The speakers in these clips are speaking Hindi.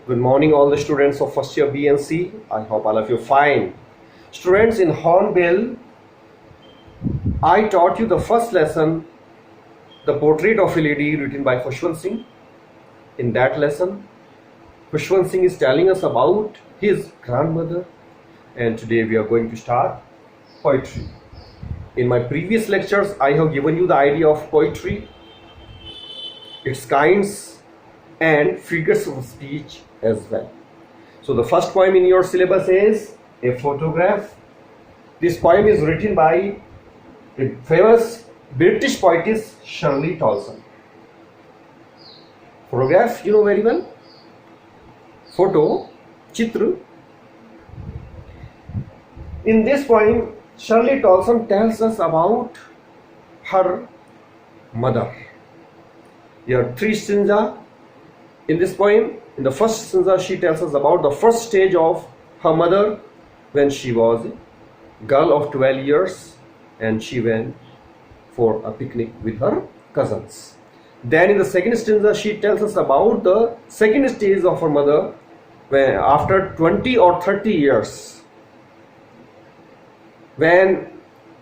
Good morning, all the students of first year BNC. I hope all of you fine. Students, in Hornbill, I taught you the first lesson, The Portrait of a Lady, written by Khushwant Singh. In that lesson, Khushwant Singh is telling us about his grandmother, and today we are going to start poetry. In my previous lectures, I have given you the idea of poetry, its kinds and figures of speech as well. So the first poem in your syllabus is a photograph. This poem is written by a famous British poetess Shirley Tolson. Photograph, you know very well. Photo, chitra. In this poem, Shirley Tolson tells us about her mother. There are three stanzas in this poem. In the first stanza, she tells us about the first stage of her mother when she was a girl of 12 years and she went for a picnic with her cousins. Then in the second stanza, she tells us about the second stage of her mother when after 20 or 30 years, when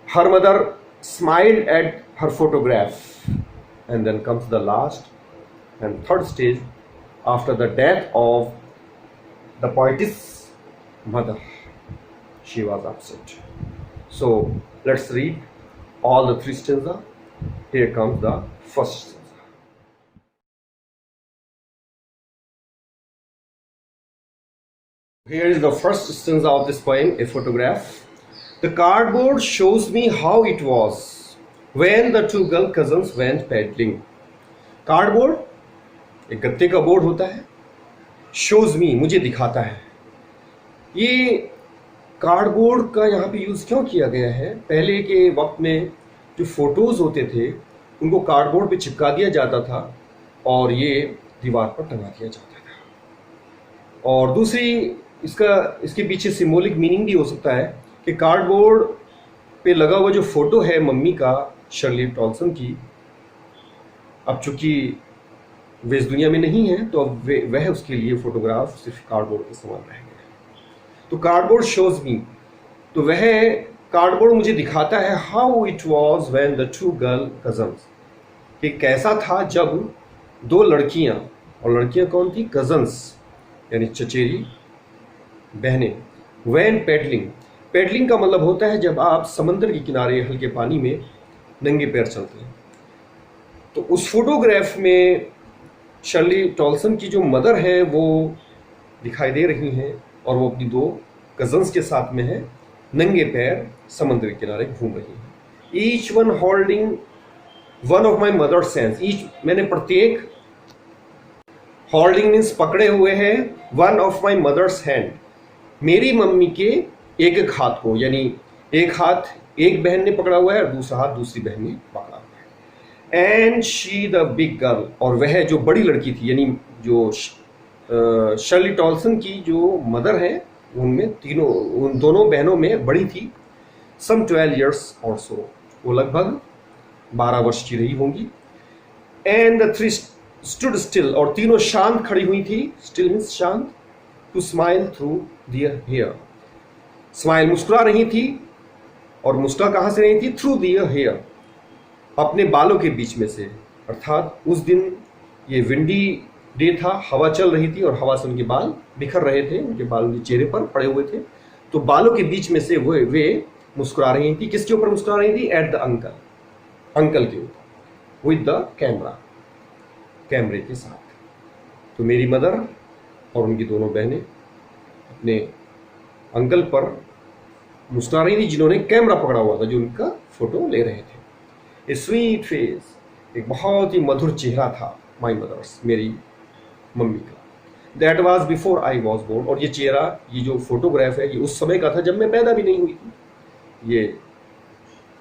her mother smiled at her photograph. And then comes the last and third stage after the death of the poetess mother. She was upset. So let's read all the three stanzas. Here comes the first stanza. Here is the first stanza of this poem, a photograph. The cardboard shows me how it was when the two girl cousins went peddling. Cardboard एक गत्ते का बोर्ड होता है. shows me मुझे दिखाता है. ये कार्डबोर्ड का यहाँ पे यूज क्यों किया गया है? पहले के वक्त में जो फोटोज होते थे उनको कार्डबोर्ड पे चिपका दिया जाता था और ये दीवार पर टंगा दिया जाता था. और दूसरी इसके पीछे सिंबॉलिक मीनिंग भी हो सकता है कि कार्डबोर्ड पे लगा हुआ जो फोटो है मम्मी का, शर्ली टॉल्सन की, अब चूंकि वे इस दुनिया में नहीं है तो अब वह उसके लिए फोटोग्राफ सिर्फ कार्डबोर्ड के समान रह गया. तो कार्डबोर्ड शोज मी, तो वह कार्डबोर्ड मुझे दिखाता है how it was when the two girl cousins, कि कैसा था जब दो लड़कियां, और लड़कियां कौन थी? कजन्स यानी चचेरी बहनें. व्हेन पेडलिंग, पेडलिंग का मतलब होता है जब आप समंदर के किनारे हल्के पानी में नंगे पैर चलते हैं. तो उस फोटोग्राफ में शर्ली टॉल्सन की जो मदर है वो दिखाई दे रही हैं और वो अपनी दो कजन्स के साथ में है, नंगे पैर समंदर के किनारे घूम रही हैं. Each one holding one of my mother's hands. Each मैंने प्रत्येक, होल्डिंग मीन्स पकड़े हुए हैं, one of my mother's hand, मेरी मम्मी के एक एक हाथ को, यानी एक हाथ एक बहन ने पकड़ा हुआ है और दूसरा हाथ दूसरी बहन ने पकड़ा हुआ है. And she the big girl, और वह जो बड़ी लड़की थी, यानी जो शर्ली टॉल्सन की जो मदर है उनमें तीनों, उन दोनों बहनों में बड़ी थी, सम 12 years और सो, वो लगभग 12 वर्ष की रही होंगी. And the three stood still, और तीनों शांत खड़ी हुई थी. स्टिल मीन्स शांत. To smile through their hair, smile मुस्कुरा रही थी, और मुस्कुरा कहाँ से रही थी? थ्रू देयर हेयर, अपने बालों के बीच में से. अर्थात उस दिन ये विंडी डे था, हवा चल रही थी और हवा से उनके बाल बिखर रहे थे, उनके बाल उनके चेहरे पर पड़े हुए थे. तो बालों के बीच में से वे मुस्कुरा रही थी. किसके ऊपर मुस्कुरा रही थी? एट द अंकल, अंकल के ऊपर, विद द कैमरा, कैमरे के साथ. तो मेरी मदर और उनकी दोनों बहनें अपने अंकल पर मुस्कुरा रही थी जिन्होंने कैमरा पकड़ा हुआ था, जो उनका फोटो ले रहे थे. ए स्वीट फेस, एक बहुत ही मधुर चेहरा था माई मदर्स, मेरी मम्मी का. That was before I was born, और ये चेहरा, ये जो फोटोग्राफ है, ये उस समय का था जब मैं पैदा भी नहीं हुई थी. ये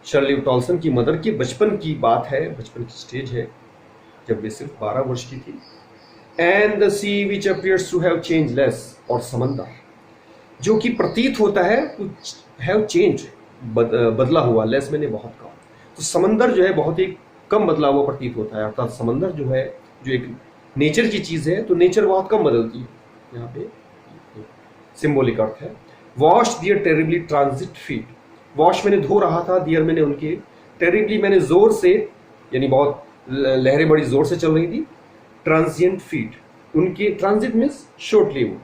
शर्ली टॉल्सन की मदर की बचपन की बात है, बचपन की स्टेज है जब वे सिर्फ 12 वर्ष की थी. And the sea which appears to have changeless, और समंदर जो कि प्रतीत होता है टू हैव चेंज, बदला हुआ, लेस मैंने बहुत कम. तो समंदर जो है बहुत ही कम बदला हुआ प्रतीत होता है. अर्थात समंदर जो है, जो एक नेचर की चीज़ है, तो नेचर बहुत कम बदलती है. यहाँ पे सिंबॉलिक अर्थ है। वॉश दियर टेरिबली ट्रांजिट फीट, वॉश मैंने धो रहा था, दियर मैंने उनके, टेरिबली मैंने जोर से, यानी बहुत लहरें बड़ी जोर से चल रही थी, ट्रांजिएंट फीट उनके, ट्रांजिट मीन्स शॉर्ट लिव,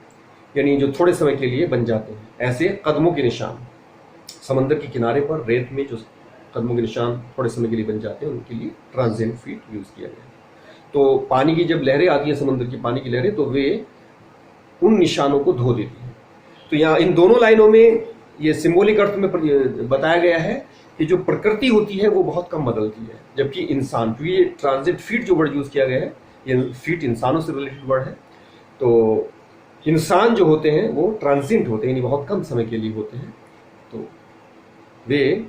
यानी जो थोड़े समय के लिए बन जाते हैं, ऐसे कदमों के निशान, समंदर के किनारे पर रेत में जो कदमों के निशान थोड़े समय के लिए बन जाते हैं उनके लिए ट्रांजिएंट फीट यूज किया गया है। तो पानी की जब लहरें आती हैं, समुद्र की पानी की लहरें, तो वे उन निशानों को धो देती हैं। तो यहाँ इन दोनों लाइनों में ये सिंबॉलिक अर्थ में बताया गया है कि जो प्रकृति होती है वो बहुत कम बदलती है, जबकि इंसान, क्योंकि ये ट्रांजिट फीट जो वर्ड यूज किया गया है, ये फीट इंसानों से रिलेटेड वर्ड है, तो इंसान जो होते हैं वो ट्रांजिएंट होते हैं, यानी बहुत कम समय के लिए होते हैं। तो वे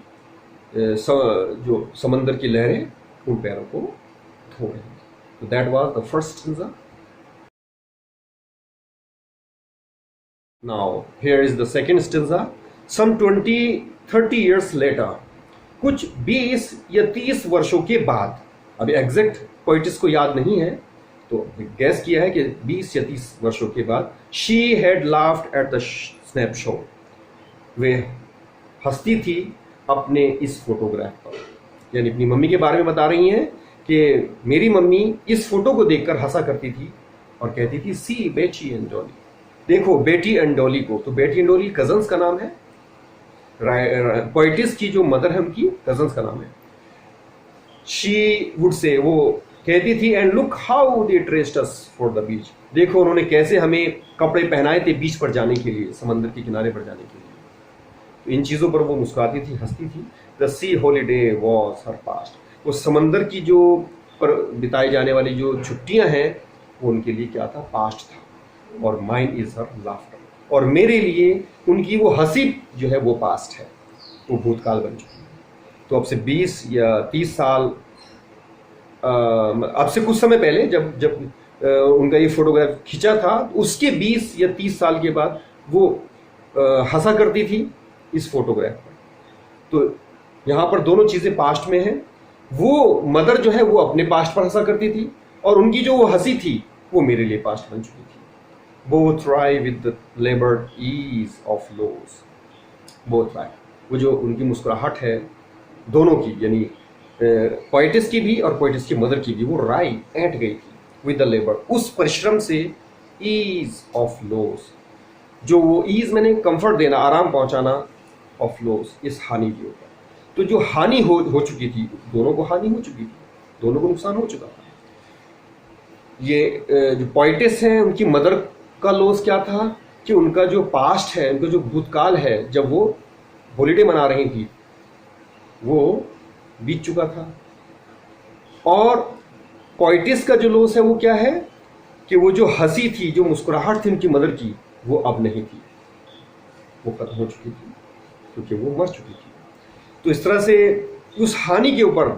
जो समंदर की लहरें उन पैरों को धो रहे हैं। So that was the first stanza. Now here is the second stanza. Some 20-30 years later, कुछ 20 या 30 वर्षों के बाद, अभी एग्जैक्ट पोइटिस को याद नहीं है, तो गैस किया है कि 20 या 30 वर्षों के बाद, she had laughed at the snapshot, वे हंसती थी अपने इस फोटोग्राफ पर, यानी अपनी मम्मी के बारे में बता रही हैं कि मेरी मम्मी इस फोटो को देखकर हंसा करती थी और कहती थी सी बेटी एंड डॉली, देखो बेटी एंड डॉली को। तो बेटी एंड डॉली कजन्स का नाम है, पोइटिस की जो मदर है उनकी कजन्स का नाम है। शी वुड से, वो कहती थी, and look how they dressed us for the beach, देखो उन्होंने कैसे हमें कपड़े पहनाए थे बीच पर जाने के लिए, समंदर के किनारे पर जाने के लिए। तो इन चीज़ों पर वो मुस्कुराती थी, हंसती थी। The C holiday was her past, वो समंदर की जो पर बिताई जाने वाली जो छुट्टियां हैं वो उनके लिए क्या था, पास्ट था, और माइन इज हर लाफ्टर, और मेरे लिए उनकी वो हंसी जो है वो पास्ट है, वो भूतकाल बन चुकी है। तो अब से 20 या 30 साल, अब से कुछ समय पहले जब उनका ये फोटोग्राफ खींचा था, उसके 20 या 30 साल के बाद वो हंसा करती थी इस फोटोग्राफ पर। तो यहाँ पर दोनों चीज़ें पास्ट में हैं। वो मदर जो है वो अपने पास्ट पर हंसा करती थी, और उनकी जो वो हंसी थी वो मेरे लिए पास्ट बन चुकी थी। Both rise with the laboured ease of lows, both rise, वो जो उनकी मुस्कुराहट है दोनों की, यानी पोइटिस की भी और पोइटिस की मदर की भी, वो राय ऐंठ गई थी विद द लेबर, उस परिश्रम से, ईज ऑफ लोज, जो वो ईज मैंने कंफर्ट देना, आराम पहुंचाना, ऑफ लोज, इस हानि के ऊपर। तो जो हानि हो चुकी थी, दोनों को हानि हो चुकी थी, दोनों को नुकसान हो चुका था। ये जो पोइटिस हैं उनकी मदर का लॉस क्या था कि उनका जो पास्ट है, उनका जो भूतकाल है, जब वो हॉलीडे मना रही थी वो बीत चुका था। और पोइटिस का जो लॉस है वो क्या है कि वो जो हंसी थी, जो मुस्कुराहट थी उनकी मदर की, वो अब नहीं थी, वो खत्म हो चुकी थी, क्योंकि वो मर चुकी थी। तो इस तरह से उस हानि के ऊपर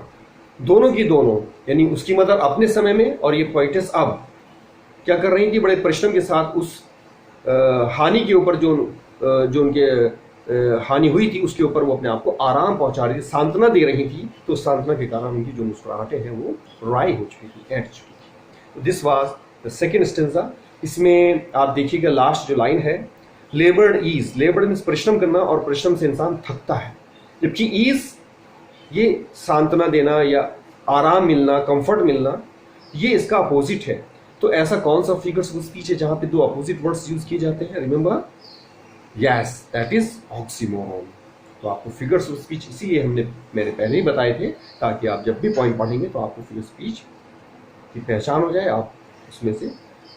दोनों की दोनों, यानी उसकी मदर अपने समय में और ये पोइटिस अब क्या कर रही थी, बड़े परिश्रम के साथ उस हानि के ऊपर जो उनके हानि हुई थी उसके ऊपर वो अपने आप को आराम पहुंचा रही थी, सांत्वना दे रही थी। तो सांत्वना के कारण उनकी जो मुस्कुराहटें हैं वो राय हो चुकी थी, ऐंठ चुकी थी। तो this was the second stanza. इसमें आप देखिएगा लास्ट जो लाइन है, लेबर्ड ईज, लेबर्ड मीन्स परिश्रम करना, और परिश्रम से इंसान थकता है, जबकि ईज ये सांत्वना देना या आराम मिलना, कंफर्ट मिलना, ये इसका अपोजिट है। तो ऐसा कौन सा फिगर्स ऑफ स्पीच है जहां पे दो अपोजिट वर्ड्स यूज किए जाते हैं? Remember, yes, that is oxymoron. तो आपको फिगर्स ऑफ स्पीच इसीलिए मैंने पहले ही बताए थे, ताकि आप जब भी पॉइंट पढ़ेंगे तो आपको फिगर स्पीच की पहचान हो जाए, आप उसमें से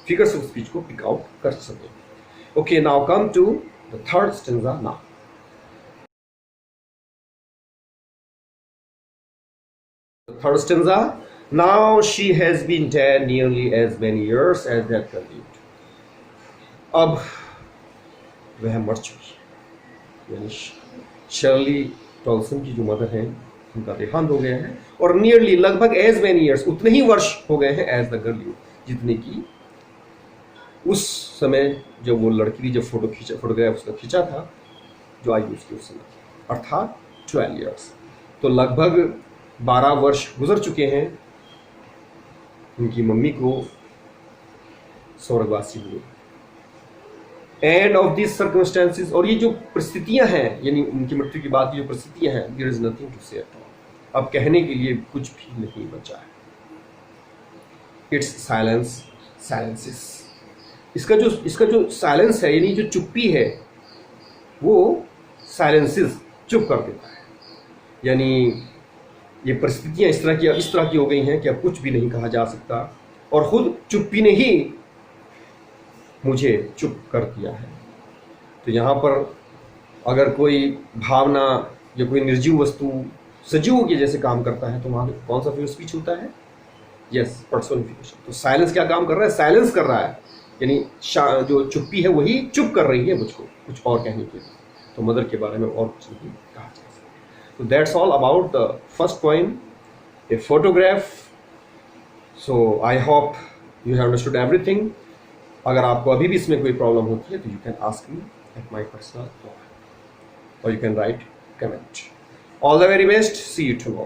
फिगर्स ऑफ स्पीच को पिक आउट कर सकें। Okay, now come to the third stanza now. Third stanza, now she has been dead nearly as many years as that girl lived. अब वह मर चुकी, यानी शर्ली टॉल्सन की जो मदर हैं उनका देहांत हो गया है, और नियरली लगभग एज मैनी ईयर्स, उतने ही वर्ष हो गए हैं एज द गर्ल लिव्ड, जितने की उस समय जब वो लड़की थी, जब फोटोग्राफ उसका खींचा था, जो आयु उसकी उस समय, अर्थात 12 ईयर्स। तो लगभग 12 वर्ष गुजर चुके हैं उनकी मम्मी को स्वर्गवासी हुए। एंड ऑफ दिस सर्कमस्टेंसेस, और ये जो परिस्थितियां हैं, यानी उनकी मृत्यु की बात की जो परिस्थितियां हैं, देयर इज नथिंग टू से एट ऑल, अब कहने के लिए कुछ भी नहीं बचा है। इट्स साइलेंस साइलेंसेस, इसका जो साइलेंस है, यानी जो चुप्पी है, वो साइलेंसेस, चुप कर देता है। यानी ये परिस्थितियां इस तरह की हो गई हैं कि अब कुछ भी नहीं कहा जा सकता, और खुद चुप्पी ने ही मुझे चुप कर दिया है। तो यहाँ पर अगर कोई भावना या कोई निर्जीव वस्तु सजीवों के जैसे काम करता है, तो वहाँ कौन सा फिगर स्पीच होता है? Yes, personification. तो साइलेंस क्या काम कर रहा है? साइलेंस कर रहा है, यानी जो चुप्पी है वही चुप कर रही है मुझको कुछ और कहने के लिए। तो मदर के बारे में और कुछ नहीं कहा जा सकता। तो that's all about the first poem, a photograph. So I hope you have understood everything. अगर आपको अभी भी इसमें कोई प्रॉब्लम होती है तो you can ask me at my personal, और you can write comment. All the very best, see you tomorrow.